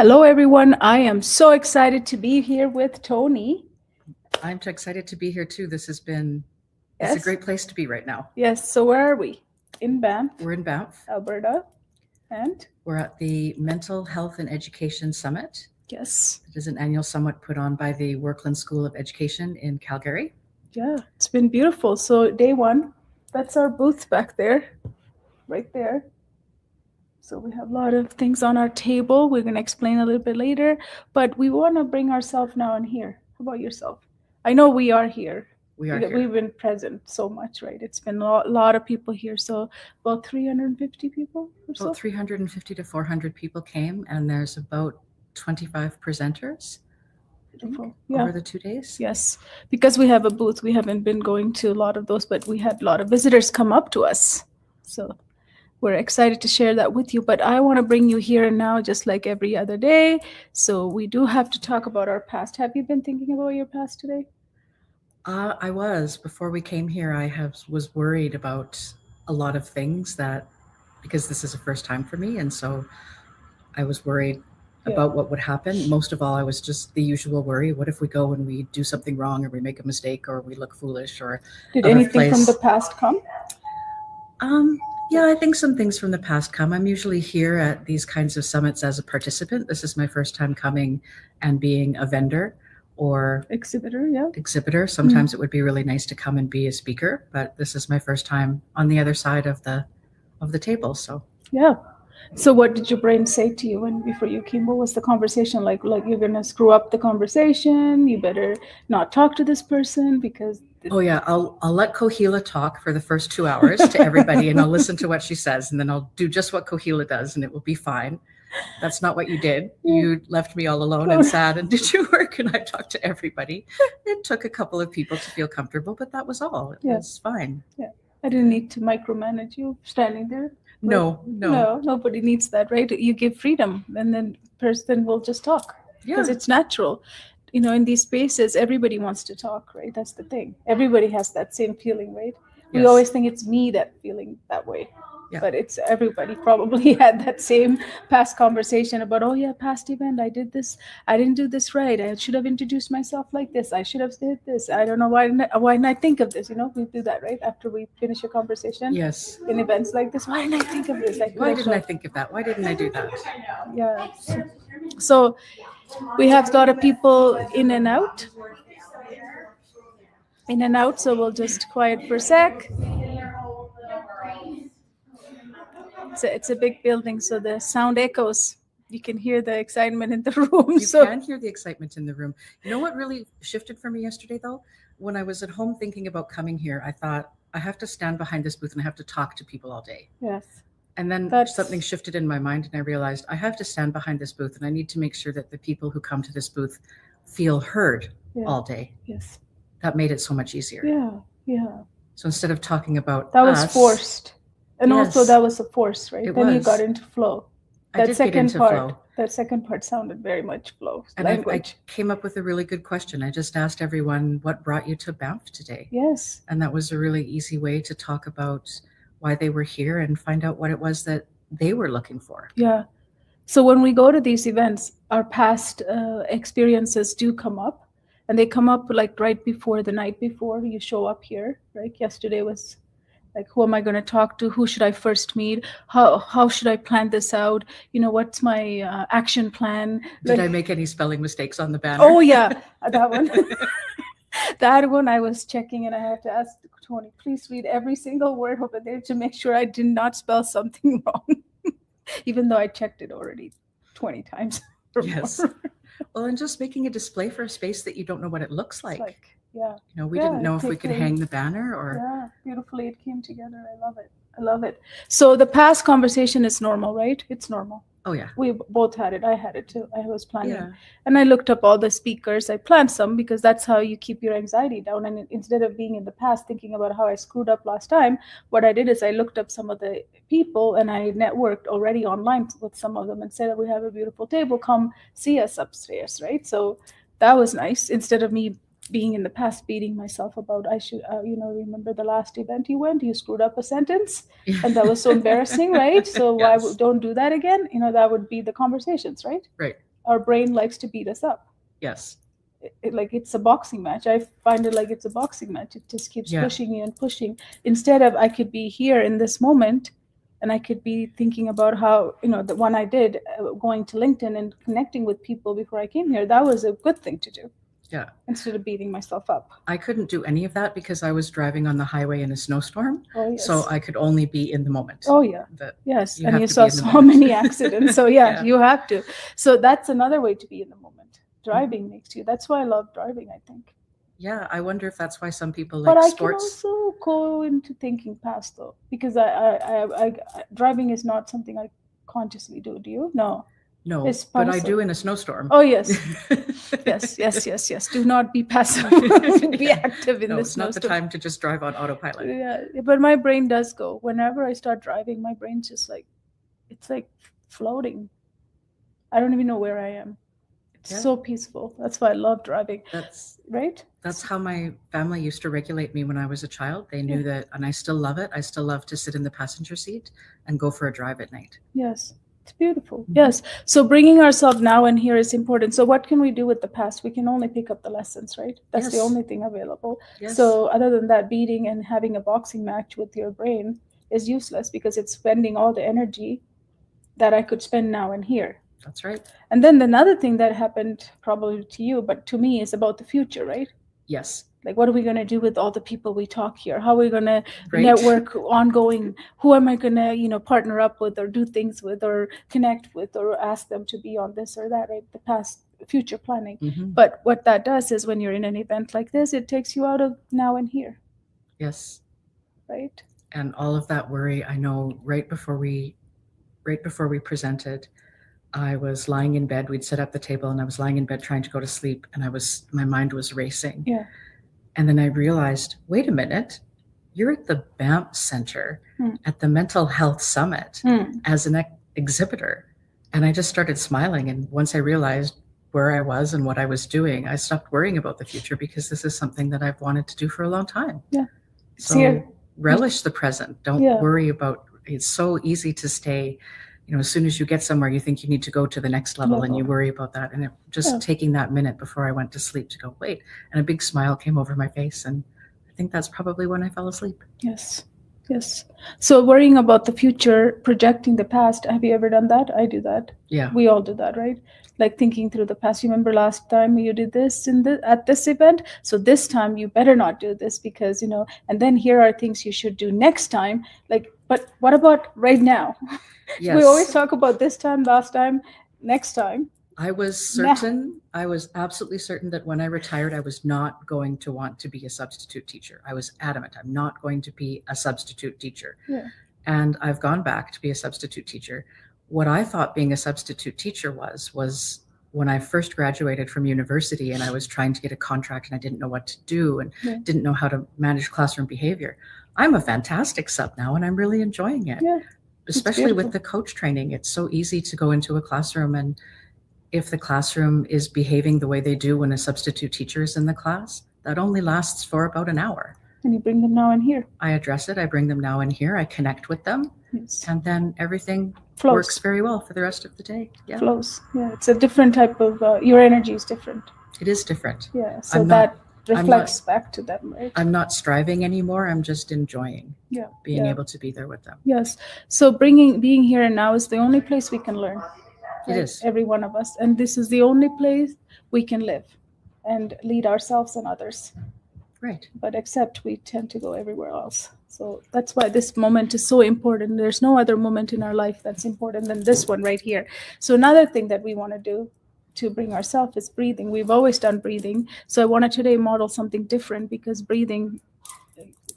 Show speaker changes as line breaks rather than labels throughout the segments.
Hello, everyone. I am so excited to be here with Tony.
I'm excited to be here too. This is a
Yes.
great place to be right now.
Yes. So where are we? In Banff,
We're in Banff.
Alberta. And
We're at the Mental Health and Education Summit.
yes,
It is an annual summit put on by the Workland School of Education in Calgary.
yeah, it's been beautiful. So day one, that's our booth back there, right there. So we have a lot of things on our table. We're going to explain a little bit later, but we want to bring ourselves now in here. How about yourself? I know we are here.
We are
We've
here.
been present so much, right? It's been a lot of people here. So about 350 people or so.
About 350 to 400 people came, and there's about 25 presenters
Beautiful. Yeah.
over the 2 days.
Yes, because we have a booth. We haven't been going to a lot of those, but we had a lot of visitors come up to us. So we're excited to share that with you. But I want to bring you here and now, just like every other day. So we do have to talk about our past. Have you been thinking about your past today?
I was. Before we came here, was worried about a lot of things because this is a first time for me. And so I was worried about what would happen. Most of all, I was just the usual worry. What if we go and we do something wrong, or we make a mistake, or we look foolish, or
did anything from the past come?
Yeah, I think some things from the past come. I'm usually here at these kinds of summits as a participant. This is my first time coming and being a vendor or
exhibitor. Yeah.
Exhibitor. Sometimes it would be really nice to come and be a speaker, but this is my first time on the other side of the table. So
yeah. So what did your brain say to you before you came? What was the conversation like? Like, you're gonna screw up the conversation. You better not talk to this person because.
Oh yeah, I'll let Kohila talk for the first 2 hours to everybody, and I'll listen to what she says, and then I'll do just what Kohila does, and it will be fine. That's not what you did. You left me all alone and sad and did your work, and I talked to everybody. It took a couple of people to feel comfortable, but that was all. It was fine.
Yeah, I didn't need to micromanage you standing there.
No,
nobody needs that, right? You give freedom, and then person will just talk because it's natural. You know, in these spaces, everybody wants to talk, right? That's the thing. Everybody has that same feeling, right? We always think it's me that feeling that way. Yeah. But it's everybody probably had that same past conversation about, oh yeah, past event, I did this, I didn't do this right. I should have introduced myself like this. I should have said this. I don't know why didn't I think of this? You know, we do that, right? After we finish a conversation.
Yes.
In events like this, why didn't I think of this?
Why didn't I think of that? Why didn't I do that?
Yeah. So we have a lot of people in and out. So we'll just quiet for a sec. It's a big building, so the sound echoes. You can hear the excitement in the room.
You can hear the excitement in the room. You know what really shifted for me yesterday, though? When I was at home thinking about coming here, I thought, I have to stand behind this booth and I have to talk to people all day.
Yes.
And then something shifted in my mind, and I realized I have to stand behind this booth, and I need to make sure that the people who come to this booth feel heard all day.
Yes.
That made it so much easier.
Yeah.
So instead of talking about
that was forced. And also that was a force, right? Then you got into flow.
I did get into flow.
That second part sounded very much flow.
And I came up with a really good question. I just asked everyone, what brought you to Banff today?
Yes.
And that was a really easy way to talk about why they were here and find out what it was that they were looking for.
Yeah. So when we go to these events, our past experiences do come up. And they come up like right before, the night before you show up here, right? Yesterday was like, who am I going to talk to? Who should I first meet? How should I plan this out? You know, what's my action plan?
Did I make any spelling mistakes on the banner?
Oh, yeah, that one. That one I was checking, and I had to ask Tony, please read every single word over there to make sure I did not spell something wrong, even though I checked it already 20 times.
Yes. Well, and just making a display for a space that you don't know what it looks like.
Yeah.
You know, we didn't know if we could hang the banner or.
Yeah, beautifully it came together. I love it. So the past conversation is normal, right? It's normal.
Oh, yeah.
We both had it. I had it too. I was planning. Yeah. And I looked up all the speakers. I planned some because that's how you keep your anxiety down. And instead of being in the past thinking about how I screwed up last time, what I did is I looked up some of the people, and I networked already online with some of them and said, we have a beautiful table. Come see us upstairs, right? So that was nice. Instead of me being in the past beating myself about, I should, remember the last event you went, you screwed up a sentence, and that was so embarrassing, right? So why don't do that again? You know, that would be the conversations, right?
Right.
our brain likes to beat us up.
Yes.
Like it's a boxing match. I find it like it's a boxing match. It just keeps
Yeah.
pushing you and pushing. Instead of, I could be here in this moment, and I could be thinking about how, the one I did, going to LinkedIn and connecting with people before I came here. That was a good thing to do.
Yeah.
Instead of beating myself up.
I couldn't do any of that because I was driving on the highway in a snowstorm.
Oh, yes.
So I could only be in the moment.
Oh, yeah.
But
yes.
you
And
have
you
to
saw
be in the
so
moment.
many accidents. So
Yeah.
you have to. So that's another way to be in the moment. Driving makes you. That's why I love driving, I think.
Yeah, I wonder if that's why some people like
But I
sports.
can also go into thinking past, though, because I driving is not something I consciously do. Do you? No.
No,
It's
but I
passive.
do in a snowstorm.
Oh, yes. yes. Do not be passive. Be active in
No,
this
it's not the
snowstorm.
time to just drive on autopilot.
Yeah, but my brain does go. Whenever I start driving, my brain's just like, it's like floating. I don't even know where I am. It's
Yeah.
so peaceful. That's why I love driving.
That's
Right?
That's how my family used to regulate me when I was a child. They knew that, and I still love it. I still love to sit in the passenger seat and go for a drive at night.
Yes. It's beautiful. Yes. So bringing ourselves now and here is important. So what can we do with the past? We can only pick up the lessons, right? That's the
Yes.
only thing available.
Yes.
So other than that, beating and having a boxing match with your brain is useless because it's spending all the energy that I could spend now and here.
That's right.
And then another thing that happened probably to you, but to me, is about the future, right?
Yes.
Like, what are we going to do with all the people we talk here? How are we going to
Right.
network ongoing? Who am I going to, partner up with or do things with or connect with or ask them to be on this or that, right? The past, future planning.
Mhm.
But what that does is when you're in an event like this, it takes you out of now and here,
Yes.
right?
And all of that worry, I know right before we presented, I was lying in bed. We'd set up the table and I was lying in bed trying to go to sleep, and my mind was racing.
Yeah.
And then I realized, wait a minute, you're at the Banff Center at the Mental Health Summit as an exhibitor. And I just started smiling. And once I realized where I was and what I was doing, I stopped worrying about the future because this is something that I've wanted to do for a long time.
Yeah.
So relish the present. Don't
Yeah.
worry about, it's so easy to stay, as soon as you get somewhere, you think you need to go to the next level and you worry about that. And taking that minute before I went to sleep to go, wait, and a big smile came over my face. And I think that's probably when I fell asleep.
Yes. So worrying about the future, projecting the past. Have you ever done that? I do that.
Yeah.
We all do that, right? Like thinking through the past. You remember last time you did this at this event? So this time you better not do this because, and then here are things you should do next time. Like, but what about right now?
Yes.
We always talk about this time, last time, next time.
I was absolutely certain that when I retired, I was not going to want to be a substitute teacher. I was adamant. I'm not going to be a substitute teacher.
Yeah.
And I've gone back to be a substitute teacher. What I thought being a substitute teacher was when I first graduated from university and I was trying to get a contract and I didn't know what to do and didn't know how to manage classroom behavior. I'm a fantastic sub now and I'm really enjoying it.
Yeah.
Especially with the coach training. It's so easy to go into a classroom, and if the classroom is behaving the way they do when a substitute teacher is in the class, that only lasts for about an hour.
And you bring them now and here.
I address it. I bring them now and here. I connect with them.
Yes.
And then everything
flows.
Works very well for the rest of the day. Yeah.
Flows. Yeah. It's a different type of, your energy is different.
It is different.
Yeah. So that reflects back to them, right?
I'm not striving anymore. I'm just enjoying being able to be there with them.
Yes. So being here and now is the only place we can learn. Right?
It is.
Every one of us. And this is the only place we can live and lead ourselves and others.
Right.
But except we tend to go everywhere else. So that's why this moment is so important. There's no other moment in our life that's important than this one right here. So another thing that we want to do to bring ourselves is breathing. We've always done breathing. So I want to today model something different because breathing,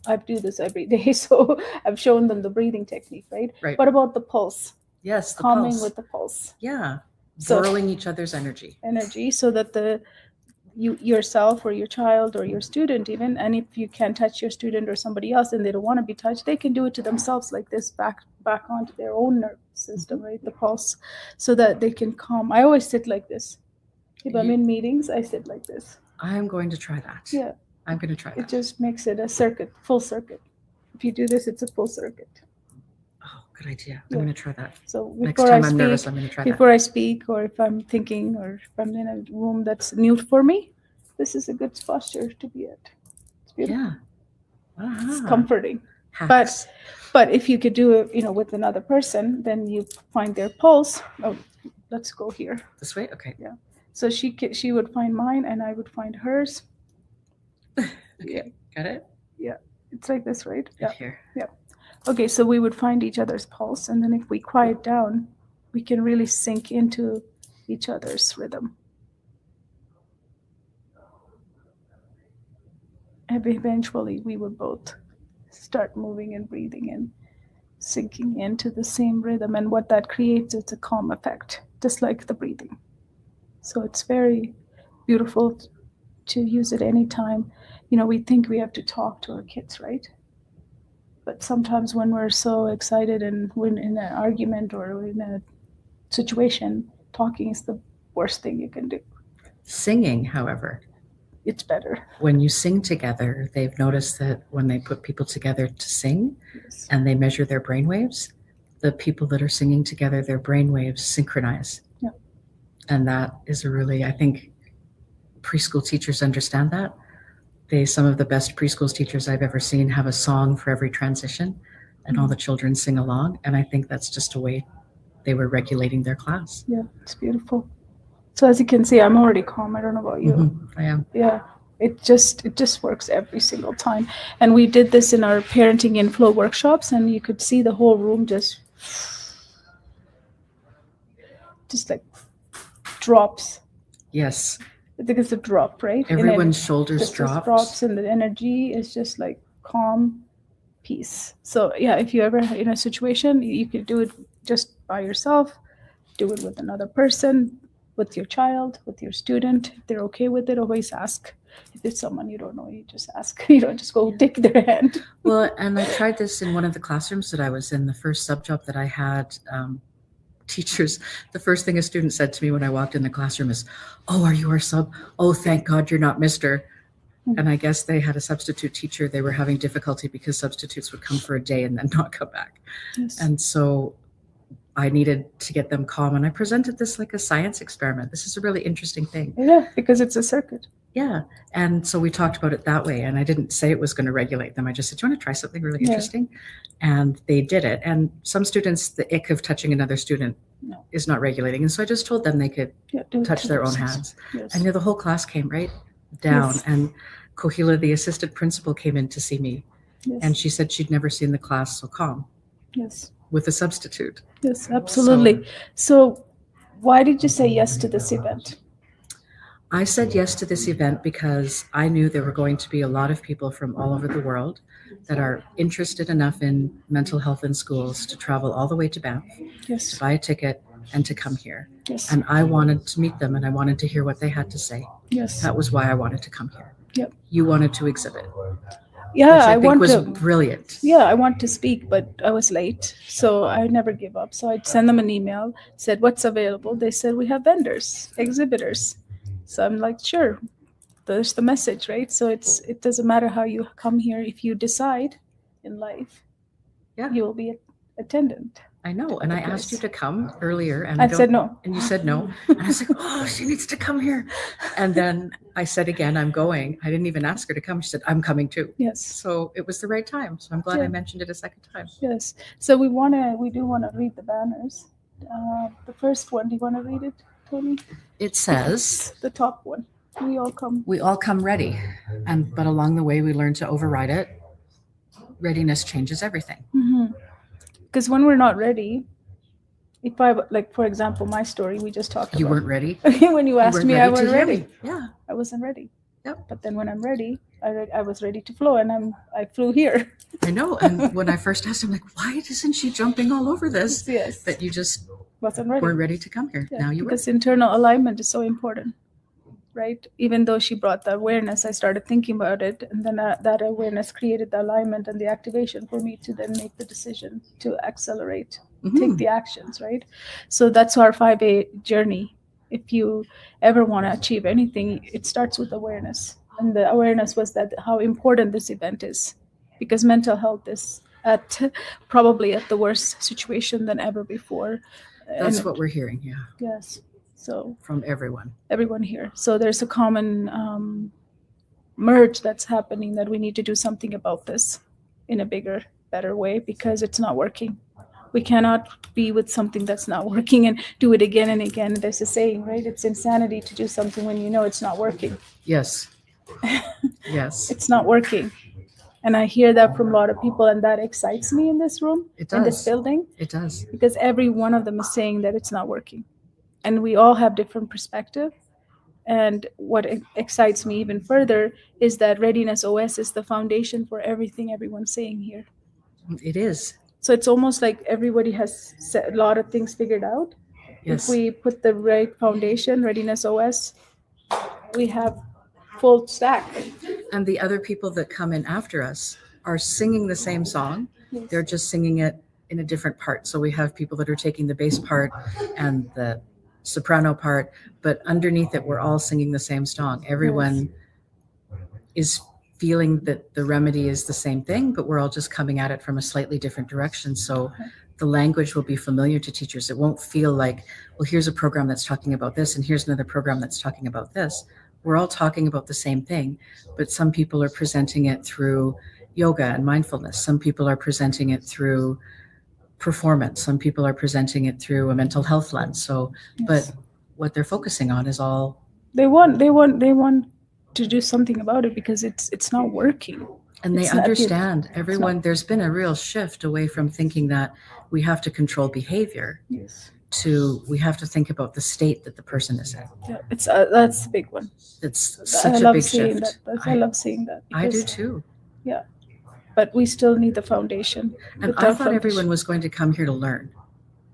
I do this every day. So I've shown them the breathing technique, right?
Right.
What about the pulse?
Yes, the
calming
pulse.
With the pulse.
Yeah. Borrowing each other's energy. So that yourself or your child or your student even, and if you can't touch your student or somebody else and they don't want to be touched, they can do it to themselves like this, back onto their own nerve system, right? The pulse, so that they can calm. I always sit like this. If I'm in meetings, I sit like this. I'm going to try that.
Yeah.
I'm going to try that.
It just makes it a circuit, full circuit. If you do this, it's a full circuit.
Oh, good idea.
Yeah.
I'm going to try that.
So
Next
before
time
I
I'm nervous,
speak,
I'm going to try that.
before I speak, or if I'm thinking, or if I'm in a room that's new for me, this is a good posture to be at. It's beautiful.
Yeah.
It's
Ah,
comforting.
hacks.
But if you could do it, with another person, then you find their pulse. Oh, let's go here.
This way? Okay.
Yeah. So she would find mine, and I would find hers.
Okay.
Yeah.
Got it?
Yeah. It's like this, right?
Good
Yeah.
here.
Okay, so we would find each other's pulse, and then if we quiet down, we can really sink into each other's rhythm. And eventually, we would both start moving and breathing and sinking into the same rhythm. And what that creates is a calm effect, just like the breathing. So it's very beautiful to use it anytime. We think we have to talk to our kids, right? But sometimes when we're so excited and we're in an argument or we're in a situation, talking is the worst thing you can do.
Singing, however,
It's better.
when you sing together, they've noticed that when they put people together to sing
Yes.
and they measure their brainwaves, the people that are singing together, their brainwaves synchronize.
Yeah.
And that is I think preschool teachers understand that. Some of the best preschool teachers I've ever seen have a song for every transition, and all the children sing along. And I think that's just a way they were regulating their class.
Yeah, it's beautiful. So as you can see, I'm already calm. I don't know about you.
Mm-hmm. I am.
Yeah, it just works every single time. And we did this in our parenting and flow workshops, and you could see the whole room just like drops.
Yes.
I think it's a drop, right?
Everyone's shoulders
just
drops.
and the energy is just like calm peace. So yeah, if you ever in a situation, you could do it just by yourself, do it with another person, with your child, with your student. If they're okay with it, always ask. If it's someone you don't know, you just ask. You don't just go take their hand.
Well, and I tried this in one of the classrooms that I was in. The first sub job that I had, teachers, the first thing a student said to me when I walked in the classroom is, "Oh, are you our sub? Oh, thank God you're not Mr." And I guess they had a substitute teacher. They were having difficulty because substitutes would come for a day and then not come back.
Yes.
And so I needed to get them calm. And I presented this like a science experiment. This is a really interesting thing.
Yeah, because it's a circuit.
Yeah. And so we talked about it that way. And I didn't say it was going to regulate them. I just said, "Do you want to try something really interesting?" And they did it. And some students, the ick of touching another student is not regulating. And so I just told them they could touch their own hands.
Yes.
And the whole class came right down.
Yes.
And Kohila, the assistant principal, came in to see me.
Yes.
And she said she'd never seen the class so calm.
Yes.
With a substitute.
Yes, absolutely. So why did you say yes to this event?
I said yes to this event because I knew there were going to be a lot of people from all over the world that are interested enough in mental health in schools to travel all the way to Banff,
Yes.
to buy a ticket, and to come here.
Yes.
And I wanted to meet them and I wanted to hear what they had to say.
Yes.
That was why I wanted to come here.
Yep.
You wanted to exhibit.
Yeah,
which I think was
to.
brilliant.
Yeah, I want to speak, but I was late, so I never give up. So I'd send them an email, said what's available. They said we have vendors, exhibitors. So I'm like, sure. There's the message, right? So it doesn't matter how you come here. If you decide in life, you will be attendant.
I know. And I asked you to come earlier and
I said no.
And you said no. And I was like, "Oh, she needs to come here." And then I said again, "I'm going." I didn't even ask her to come. She said, "I'm coming too."
Yes.
So it was the right time. So I'm glad I mentioned it a second time.
Yes. So we do want to read the banners. The first one, do you want to read it, Tony?
It says,
the top one. We all come
ready. But along the way, we learn to override it. Readiness changes everything.
Because when we're not ready, if I, like, for example, my story, we just talked about.
You weren't ready?
When you asked me, I wasn't ready.
Yeah.
I wasn't ready.
Yep.
But then when I'm ready, I was ready to flow, and I flew here.
I know. And when I first asked him, like, why isn't she jumping all over this?
Yes.
But you just
wasn't ready.
weren't ready to come here.
Yeah,
now you were.
Because internal alignment is so important, right? Even though she brought the awareness, I started thinking about it, and then that awareness created the alignment and the activation for me to then make the decision to accelerate, take the actions, right? So that's our 5A journey. If you ever want to achieve anything, it starts with awareness. And the awareness was that how important this event is, because mental health is probably at the worst situation than ever before.
That's
And
what we're hearing, yeah,
yes, so
from everyone.
everyone here. So there's a common merge that's happening, that we need to do something about this in a bigger, better way, because it's not working. We cannot be with something that's not working and do it again and again. There's a saying, right? It's insanity to do something when you know it's not working.
Yes. Yes.
It's not working. And I hear that from a lot of people, and that excites me in this room,
It
in this
does.
building,
It does.
because every one of them is saying that it's not working. And we all have different perspective. And what excites me even further is that ReadinessOS is the foundation for everything everyone's saying here.
It is.
So it's almost like everybody has a lot of things figured out.
Yes.
If we put the right foundation, ReadinessOS, we have full stack.
And the other people that come in after us are singing the same song.
Yes.
They're just singing it in a different part. So we have people that are taking the bass part and the soprano part, but underneath it, we're all singing the same song. Everyone is feeling that the remedy is the same thing, but we're all just coming at it from a slightly different direction. So the language will be familiar to teachers. It won't feel like, well, here's a program that's talking about this, and here's another program that's talking about this. We're all talking about the same thing, but some people are presenting it through yoga and mindfulness. Some people are presenting it through performance. Some people are presenting it through a mental health lens. So, but what they're focusing on is all
they want to do something about it, because it's not working.
and they
It's not-
understand everyone. There's been a real shift away from thinking that we have to control behavior
Yes.
to we have to think about the state that the person is in.
Yeah, it's that's the big one.
It's
I
such a
love
big
seeing
shift.
that. I love seeing that.
I do
because-
too.
But we still need the foundation.
And
Without
I thought
foundation-
everyone was going to come here to learn.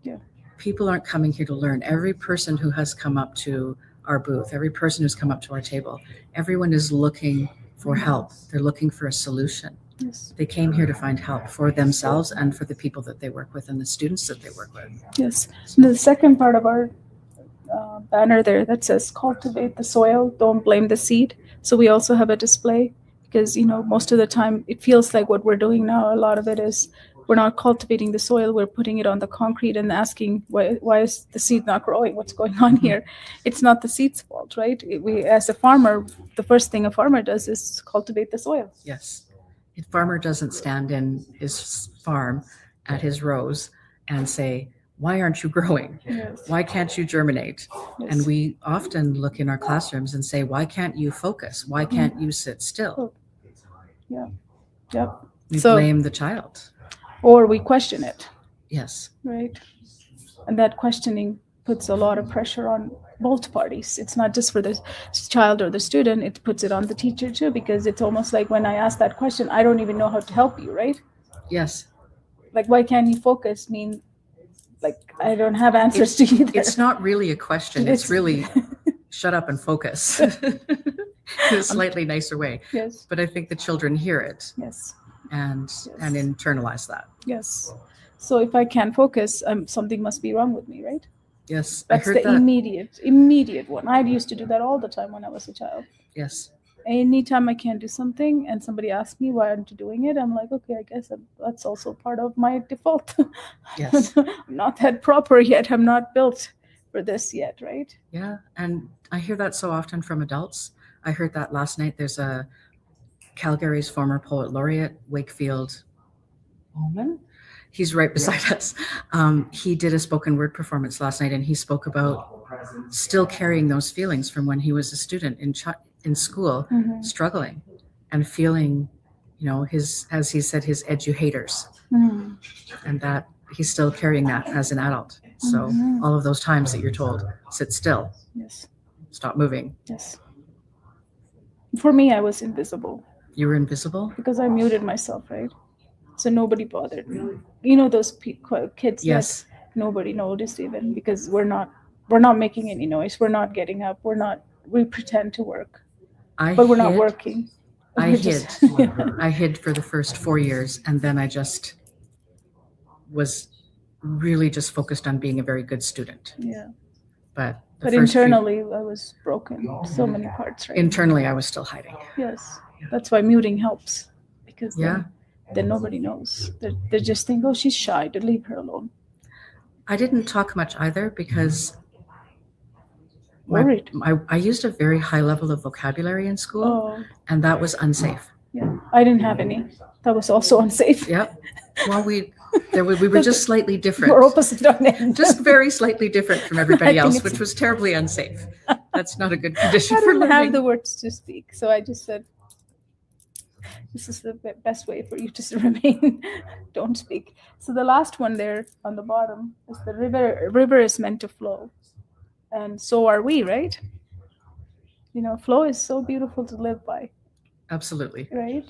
Yeah.
People aren't coming here to learn. Every person who has come up to our booth, every person who's come up to our table, everyone is looking for help. They're looking for a solution.
Yes.
They came here to find help for themselves and for the people that they work with and the students that they work with.
Yes. The second part of our banner there that says "Cultivate the soil, don't blame the seed." So we also have a display, because most of the time it feels like what we're doing now, a lot of it is we're not cultivating the soil, we're putting it on the concrete and asking why is the seed not growing, what's going on here. It's not the seed's fault, right? We, as a farmer, the first thing a farmer does is cultivate the soil.
Yes. A farmer doesn't stand in his farm at his rows and say, why aren't you growing?
Yes.
Why can't you germinate?
Yes.
And we often look in our classrooms and say, why can't you focus? Why can't you sit still?
Yep.
We
So-
blame the child.
Or we question it,
Yes.
right? And that questioning puts a lot of pressure on both parties. It's not just for the child or the student, it puts it on the teacher too, because it's almost like when I ask that question, I don't even know how to help you, right?
Yes.
Like, why can't you focus? Mean, like, I don't have answers to either.
It's not really a question. It's really shut up and focus in a slightly nicer way.
Yes,
But I think the children hear it
yes,
and internalize that.
yes. So if I can't focus, something must be wrong with me, right?
Yes.
That's
I heard
the
that.
immediate one. I used to do that all the time when I was a child.
Yes.
Anytime I can't do something and somebody asks me why aren't you doing it, I'm like, okay, I guess that's also part of my default.
Yes.
I'm not that proper yet. I'm not built for this yet, right?
Yeah. And I hear that so often from adults. I heard that last night. There's a Calgary's former poet laureate, Wakefield Bowman. He's right beside us. He did a spoken word performance last night, and he spoke about still carrying those feelings from when he was a student in school,
Mhm.
struggling and feeling, his, as he said, his eduhators,
Mhm.
and that he's still carrying that as an adult. So
Mhm.
all of those times that you're told, sit still,
Yes,
stop moving.
yes. For me, I was invisible
You were invisible.
because I muted myself, right? So nobody bothered me. Those kids
Yes.
that nobody noticed even, because we're not making any noise. We're not getting up. We pretend to work, but we're not working.
I
We're
hid.
just-
I hid for the first 4 years, and then I just was really just focused on being a very good student.
Yeah.
But
But internally, I was broken. So many parts, right?
internally, I was still hiding.
Yes. That's why muting helps, because
Yeah.
then then nobody knows. They just think, oh, she's shy, to leave her alone.
I didn't talk much either because
Worried.
I used a very high level of vocabulary in school,
Oh,
and that was unsafe.
yeah. I didn't have any. That was also unsafe.
Yep. Well, we were just slightly different.
We're opposite on end.
Just very slightly different from everybody
I think
else, which was terribly unsafe. That's not a good condition
I
for
didn't
learning.
have the words to speak, so I just said, this is the best way for you to remain. Don't speak. So the last one there on the bottom is the river. River is meant to flow, and so are we, right? You know, flow is so beautiful to live by,
Absolutely.
right?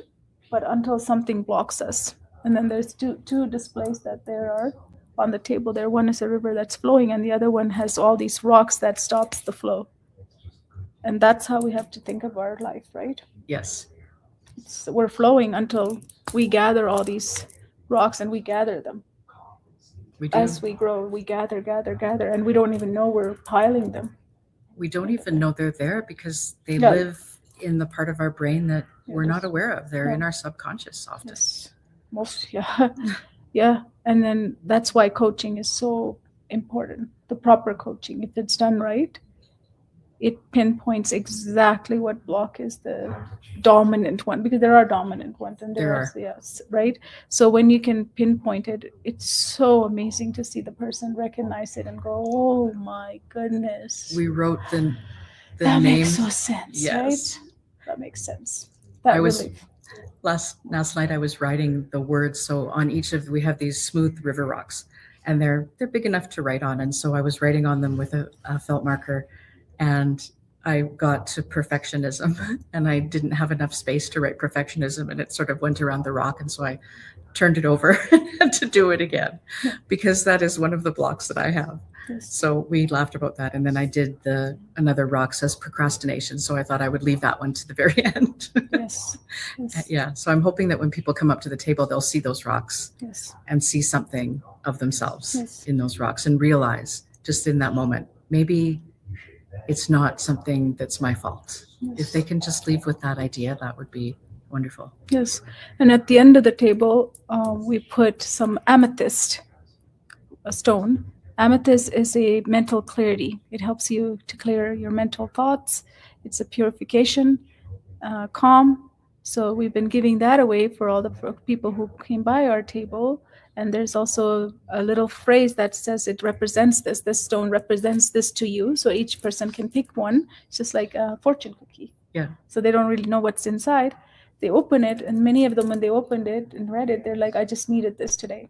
But until something blocks us, and then there's two displays that there are on the table there. One is a river that's flowing, and the other one has all these rocks that stops the flow. And that's how we have to think of our life, right?
Yes.
We're flowing until we gather all these rocks, and we gather them.
We do.
As we grow, we gather, and we don't even know we're piling them.
We don't even know they're there because they
Yeah.
live in the part of our brain that we're not
Yes.
aware of. They're
Yeah.
in our subconscious often.
Yes, most, yeah. Yeah, and then that's why coaching is so important. The proper coaching, if it's done right, it pinpoints exactly what block is the dominant one, because there are dominant ones and there are, yes, right? So when you can pinpoint it, it's so amazing to see the person recognize it and go, oh my goodness.
We wrote the
that
name.
makes so sense,
Yes.
right? That makes sense. That
I was-
relief.
Last night I was writing the words. So on each of, we have these smooth river rocks, and they're big enough to write on. And so I was writing on them with a felt marker, and I got to perfectionism, and I didn't have enough space to write perfectionism, and it sort of went around the rock. And so I turned it over to do it again, because that is one of the blocks that I have.
Yes.
So we laughed about that. And then I did another rock says procrastination. So I thought I would leave that one to the very end.
Yes. Yes.
Yeah. So I'm hoping that when people come up to the table, they'll see those rocks
Yes.
and see something of themselves
Yes.
in those rocks, and realize just in that moment, maybe it's not something that's my fault. If they can just leave with that idea, that would be wonderful.
Yes. And at the end of the table, we put some amethyst, a stone. Amethyst is a mental clarity. It helps you to clear your mental thoughts. It's a purification, calm. So we've been giving that away for all the people who came by our table. And there's also a little phrase that says it represents this. This stone represents this to you. So each person can pick one. It's just like a fortune cookie.
Yeah.
So they don't really know what's inside. They open it, and many of them, when they opened it and read it, they're like, I just needed this today.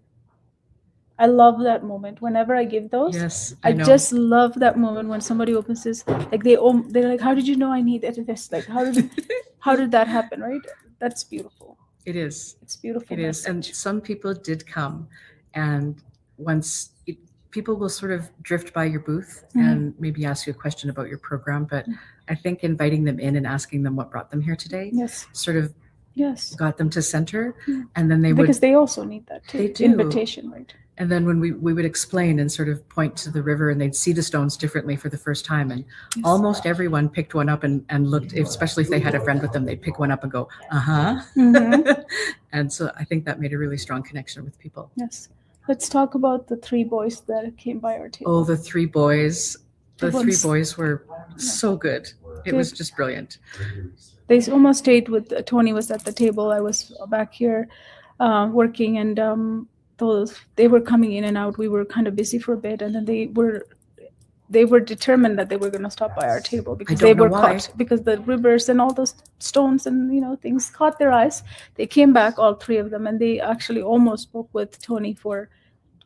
I love that moment. Whenever I give those,
Yes,
I
know.
just love that moment when somebody opens this. Like they're like, how did you know I needed this? Like how did that happen? Right? That's beautiful.
It is.
It's beautiful.
It is. And some people did come, and once people will sort of drift by your booth and maybe ask you a question about your program, but I think inviting them in and asking them what brought them here today
Yes.
sort of
Yes.
got them to center,
Yeah.
and then
because they also need that too.
They do.
Invitation, right?
And then when we would explain and sort of point to the river, and they'd see the stones differently for the first time, and
Yes.
almost everyone picked one up and looked, especially if they had a friend with them, they'd pick one up and go,
Mhm.
And so I think that made a really strong connection with people.
Yes. Let's talk about the three boys that came by our table.
Oh, the three boys. The three
ones-
boys were so good. It was just brilliant.
They almost stayed with Tony was at the table. I was back here working, and they were coming in and out. We were kind of busy for a bit, and then they were determined that they were going to stop by our table because
don't
they
know
were
why.
caught, because the rivers and all those stones and things caught their eyes. They came back, all three of them, and they actually almost spoke with Tony for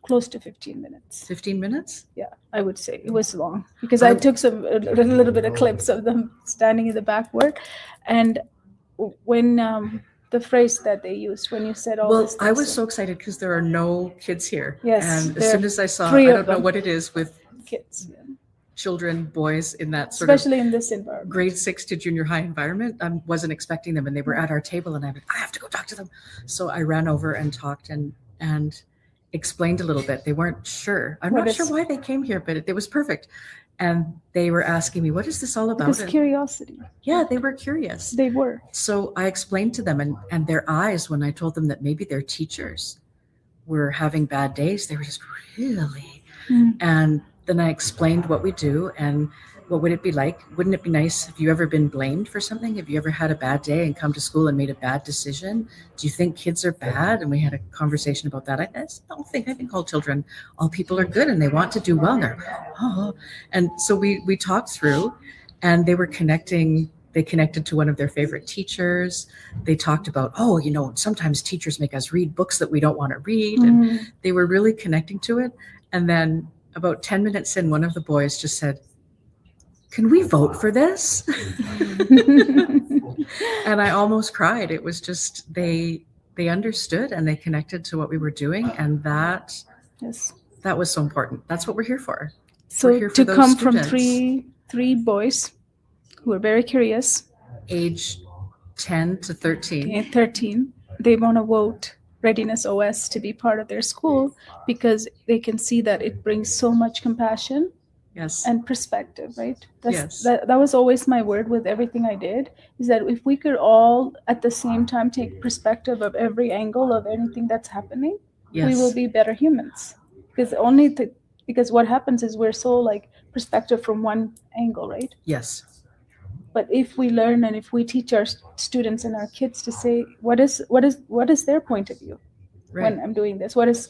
close to 15 minutes.
15 minutes?
Yeah, I would say it was long, because I took a little bit of clips of them standing in the back work, and when the phrase that they used when you said all
Well,
this.
I was so excited because there are no kids here.
Yes,
And
there
as
are
soon as I saw,
three
I
of
don't know
them.
what it is with
kids, yeah.
children, boys in that sort
Especially in this environment.
of grade 6 to junior high environment. I wasn't expecting them, and they were at our table, and I have to go talk to them. So I ran over and talked and explained a little bit. They weren't sure. I'm
What
not sure
is-
why they came here, but it was perfect. And they were asking me, what is this all about?
Because curiosity.
Yeah, they were curious.
They were.
So I explained to them, and their eyes, when I told them that maybe their teachers were having bad days, they were just really. And then I explained what we do and what would it be like? Wouldn't it be nice? Have you ever been blamed for something? Have you ever had a bad day and come to school and made a bad decision? Do you think kids are bad? And we had a conversation about that. I think all children, all people are good and they want to do well. And so we talked through, and they were connecting. They connected to one of their favorite teachers. They talked about, sometimes teachers make us read books that we don't want to read. And they were really connecting to it. And then about 10 minutes in, one of the boys just said, can we vote for this? And I almost cried. It was just, they understood and they connected to what we were doing. And that was so important. That's what we're here for.
So to come from three boys who were very curious,
age 10 to 13.
13, they want to vote ReadinessOS to be part of their school because they can see that it brings so much compassion.
Yes.
And perspective, right? That was always my word with everything I did, is that if we could all at the same time take perspective of every angle of anything that's happening, we will be better humans. Because what happens is we're so like perspective from one angle, right?
Yes.
But if we learn and if we teach our students and our kids to say, what is their point of view? Right. When I'm doing this, what is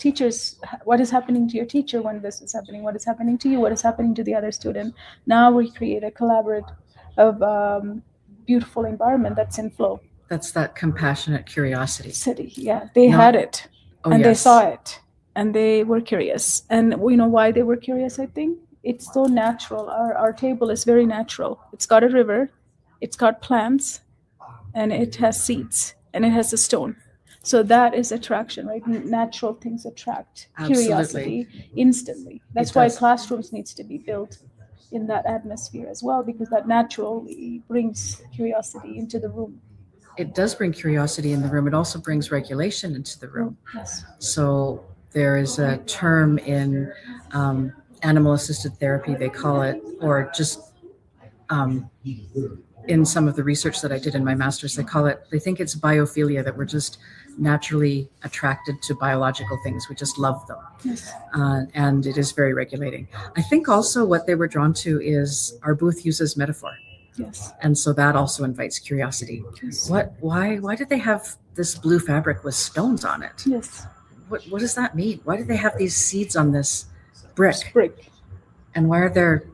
happening to your teacher when this is happening? What is happening to you? What is happening to the other student? Now we create a collaborative, beautiful environment that's in flow.
That's that compassionate curiosity.
Yeah, they had it, they saw it, and they were curious. And we know why they were curious. I think it's so natural. Our table is very natural. It's got a river, it's got plants, and it has seeds, and it has a stone. So that is attraction, right? Natural things attract curiosity instantly. That's why classrooms needs to be built in that atmosphere as well, because that naturally brings curiosity into the room.
It does bring curiosity in the room. It also brings regulation into the room.
Yes.
So there is a term in animal-assisted therapy, they call it, or just in some of the research that I did in my master's, they think it's biophilia, that we're just naturally attracted to biological things. We just love them.
Yes.
And it is very regulating. I think also what they were drawn to is our booth uses metaphor.
Yes.
And so that also invites curiosity. Yes. Why did they have this blue fabric with stones on it?
Yes.
What does that mean? Why did they have these seeds on this brick? And why are there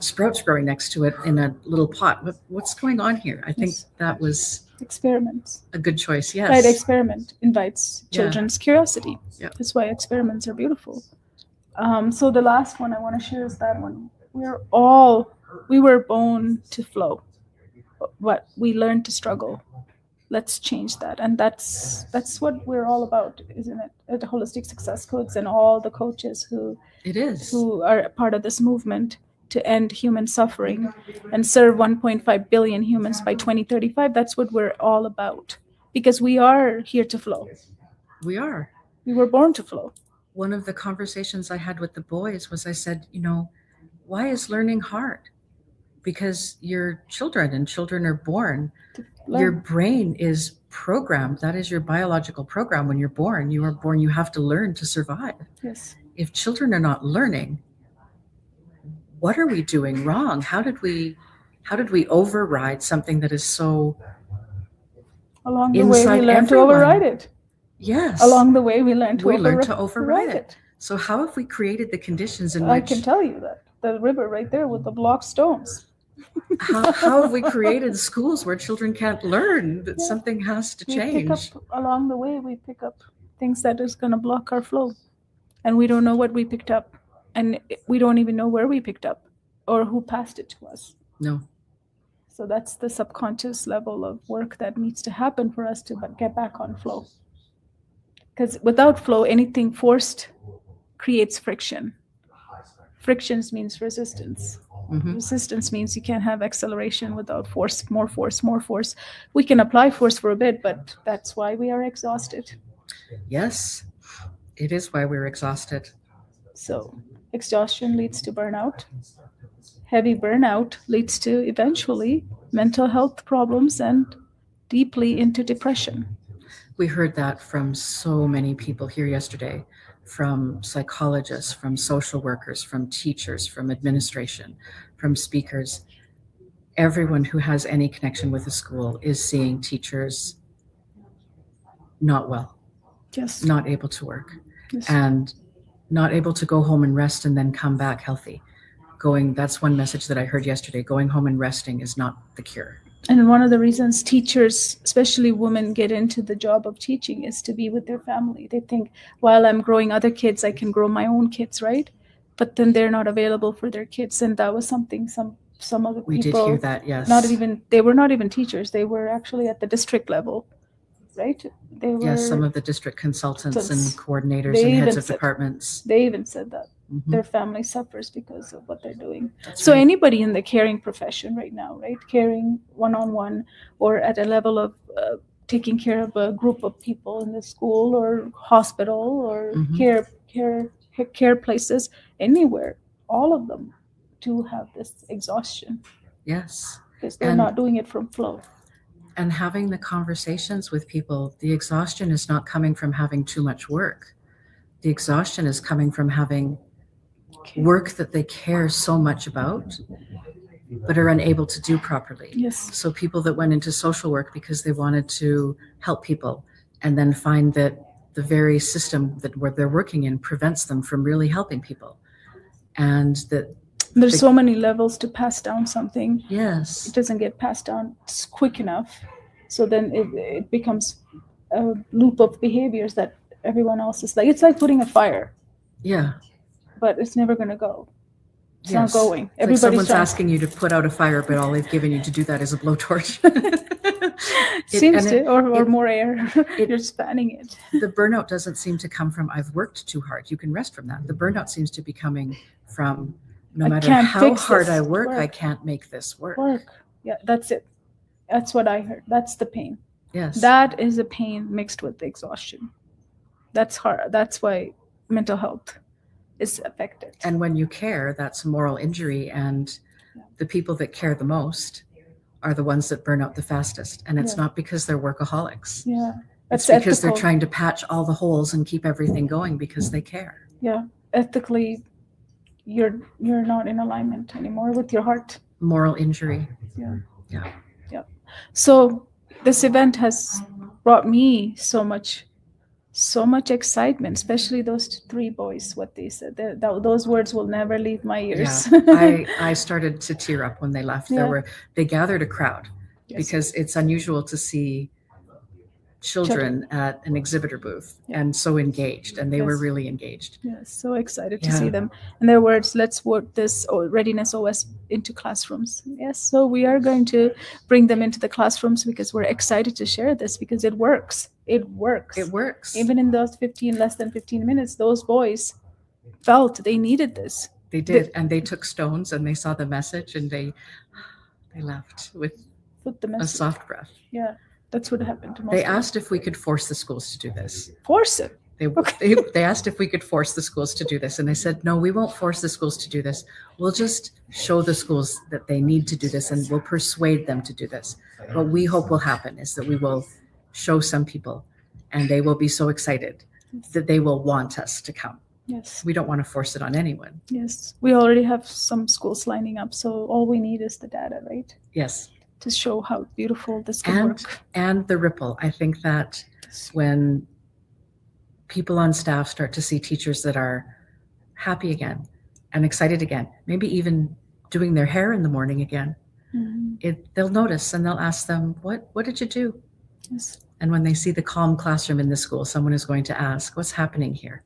sprouts growing next to it in a little pot? What's going on here? I think that was
experiments.
A good choice, yes.
Right, experiment invites children's curiosity.
Yeah.
That's why experiments are beautiful. So the last one I want to share is that one. We were born to flow, but we learned to struggle. Let's change that. And that's what we're all about, isn't it? At the Holistic Success Coach and all the coaches who are part of this movement to end human suffering and serve 1.5 billion humans by 2035. That's what we're all about, because we are here to flow.
We are.
We were born to flow.
One of the conversations I had with the boys was, I said, why is learning hard? Because you're children and children are born. Your brain is programmed. That is your biological program. When you're born, you have to learn to survive.
Yes.
If children are not learning, what are we doing wrong? How did we override something that is so
along the way we learned to override it?
Yes.
Along the way we learned to
override it. So how have we created the conditions in which
I can tell you that the river right there with the block stones.
How have we created schools where children can't learn? That something has to change.
Along the way we pick up things that is going to block our flow, and we don't know what we picked up. And we don't even know where we picked up or who passed it to us.
No.
So that's the subconscious level of work that needs to happen for us to get back on flow. Because without flow, anything forced creates friction. Frictions means resistance. Mm-hmm. Resistance means you can't have acceleration without force, more force, more force. We can apply force for a bit, but that's why we are exhausted.
Yes, it is why we're exhausted.
So exhaustion leads to burnout. heavy burnout leads to eventually mental health problems and deeply into depression.
We heard that from so many people here yesterday, from psychologists, from social workers, from teachers, from administration, from speakers. Everyone who has any connection with the school is seeing teachers not well,
Yes.
not able to work,
Yes.
and not able to go home and rest and then come back healthy. That's one message that I heard yesterday. Going home and resting is not the cure.
And one of the reasons teachers, especially women, get into the job of teaching is to be with their family. They think, while I'm growing other kids, I can grow my own kids, right? But then they're not available for their kids. And that was something some of the
We
people,
did hear that, yes.
they were not even teachers. They were actually at the district level, right? They were,
Yes, some of the district consultants and coordinators
They
and heads
even
of
said-
departments.
They even said that
Mhm.
their family suffers because of what they're doing.
That's
So
right.
anybody in the caring profession right now, right, caring one-on-one or at a level of taking care of a group of people in the school or hospital or
Mhm.
care places, anywhere, all of them do have this exhaustion
Yes.
because they're
And-
not doing it from flow.
And having the conversations with people, the exhaustion is not coming from having too much work. The exhaustion is coming from having work that they care so much about, but are unable to do properly.
Yes.
So people that went into social work because they wanted to help people and then find that the very system that where they're working in prevents them from really helping people. And that,
There's so many levels to pass down something.
yes,
It doesn't get passed down quick enough. So then it becomes a loop of behaviors that everyone else is like. It's like putting a fire,
yeah.
but it's never going to go. It's
Yes.
not going.
It's like
Everybody's
someone's
trying.
asking you to put out a fire, but all they've given you to do that is a blowtorch.
Seems
and
to, or
it-
more air.
it-
You're spanning it.
The burnout doesn't seem to come from I've worked too hard. You can rest from that. The burnout seems to be coming from no
I
matter
can't
how
fix
hard
this
I work, I
work.
can't make this work.
Yeah, that's it. That's what I heard. That's the pain.
Yes.
That is a pain mixed with exhaustion. That's hard. That's why mental health is affected.
And when you care, that's moral injury. And the people that care the most are the ones that burn out the fastest. And it's
Yeah.
not because they're workaholics.
Yeah,
It's
that's
because they're
ethical.
trying to patch all the holes and keep everything going because they care.
Yeah, ethically, you're not in alignment anymore with your heart.
Moral injury.
So this event has brought me so much excitement, especially those three boys. What they said, those words will never leave my ears.
Yeah. I started to tear up when they left.
Yeah.
They gathered a crowd
Yes.
because it's unusual to see children at an exhibitor booth
Yeah.
and so engaged, and they were
Yes.
really engaged.
Yes, so excited to
Yeah.
see them. And their words, let's work this ReadinessOS into classrooms. Yes, so we are going to bring them into the classrooms because we're excited to share this because it works. It works.
It works.
Even in those less than 15 minutes, those boys felt they needed this.
They did, and they took stones and they saw the message and they left with
Put the
a
message.
soft breath.
Yeah, that's what happened to most
They
of them.
asked if we could force the schools to do this.
Force it.
They asked if we could force the schools to do this, and I said, no, we won't force the schools to do this. We'll just show the schools that they need to do this, and we'll persuade them to do this. What we hope will happen is that we will show some people, and they will be so excited that they will want us to come.
Yes,
We don't want to force it on anyone.
yes. We already have some schools lining up, so all we need is the data, right?
Yes,
To show how beautiful this can
and
work.
and the ripple. I think that when people on staff start to see teachers that are happy again and excited again, maybe even doing their hair in the morning again,
Mhm.
they'll notice and they'll ask them, what did you do?
Yes.
And when they see the calm classroom in the school, someone is going to ask, what's happening here?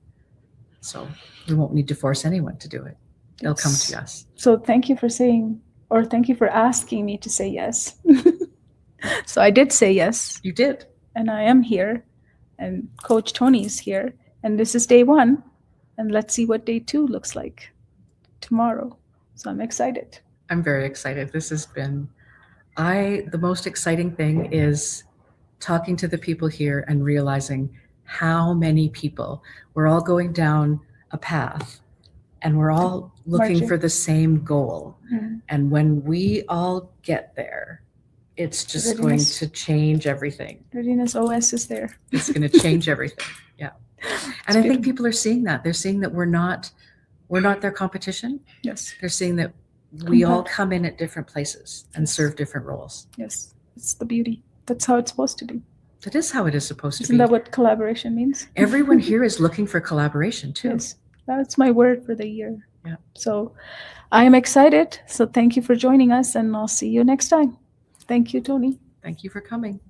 So we won't need to force anyone to do it. They'll come
Yes.
to us.
So thank you for thank you for asking me to say yes. So I did say yes,
You did.
and I am here, and Coach Tony is here, and this is day 1, and let's see what day 2 looks like tomorrow. So I'm excited.
I'm very excited. This has been, the most exciting thing is talking to the people here and realizing how many people, we're all going down a path and we're all looking
Marching.
for the same goal.
Mhm.
And when we all get there, it's just going
Readiness.
to change everything.
ReadinessOS is there.
It's going to change everything. Yeah. And I think
beautiful.
people are seeing that. They're seeing that we're not their competition.
Yes.
They're seeing that we all
Compat-
come in at different places and serve different roles.
Yes. It's the beauty. That's how it's supposed to be.
That is how it is supposed to
Isn't
be.
that what collaboration means?
Everyone here is looking for collaboration too.
Yes. That's my word for the year.
Yeah.
So I am excited. So thank you for joining us, and I'll see you next time. Thank you, Tony.
Thank you for coming.